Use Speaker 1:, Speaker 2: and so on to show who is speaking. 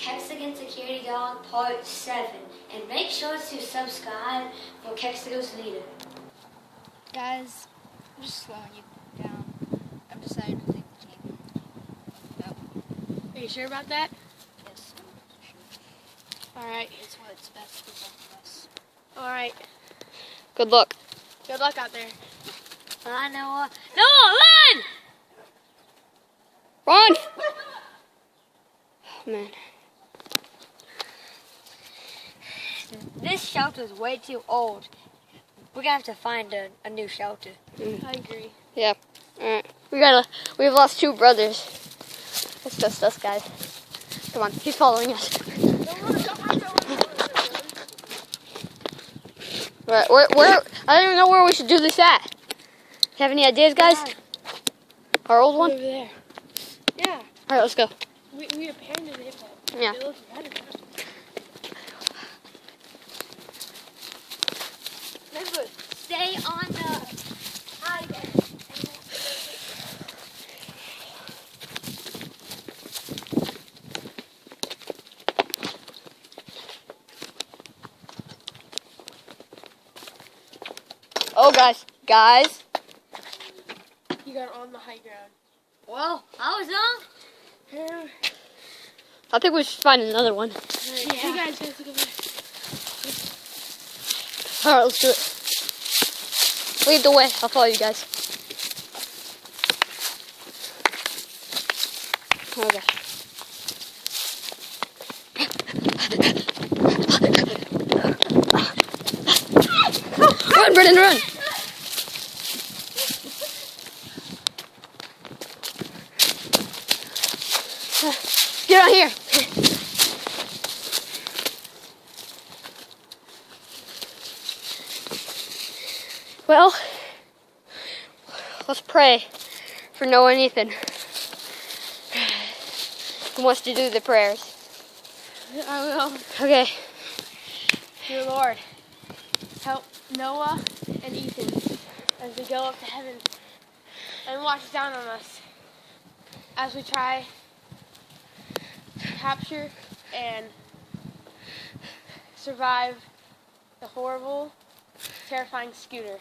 Speaker 1: Cexican Security Dog Part 7. And make sure to subscribe for Cexican's leader.
Speaker 2: Guys, I'm just slowing you down. I've decided to take the team. No.
Speaker 3: Are you sure about that?
Speaker 2: Yes, I'm sure.
Speaker 3: Alright.
Speaker 2: It's what's best for both of us.
Speaker 3: Alright.
Speaker 4: Good luck.
Speaker 3: Good luck out there.
Speaker 1: Bye, Noah.
Speaker 3: Noah, run!
Speaker 4: Run! Oh, man.
Speaker 1: This shelter is way too old. We're gonna have to find a new shelter.
Speaker 3: I agree.
Speaker 4: Yeah. Alright. We've lost 2 brothers. It's just us, guys. Come on, he's following us. Right, where? I don't even know where we should do this at. Have any ideas, guys? Our old one?
Speaker 3: Over there. Yeah.
Speaker 4: Alright, let's go.
Speaker 3: We abandoned it, but
Speaker 4: Yeah.
Speaker 3: it looks better now.
Speaker 1: Remember, stay on the highway.
Speaker 4: Oh, guys.
Speaker 3: You got on the high ground.
Speaker 1: Well, I was on.
Speaker 3: Yeah.
Speaker 4: I think we should find another one.
Speaker 3: Hey guys, look over there.
Speaker 4: Alright, let's do it. Lead the way. I'll follow you guys. Okay. Run, Brennan, run! Get out here. Well, let's pray for Noah and Ethan. Who wants to do the prayers?
Speaker 3: I will.
Speaker 4: Okay.
Speaker 3: Dear Lord, help Noah and Ethan as they go up to heaven and watch down on us as we try to capture and survive the horrible, terrifying scooter.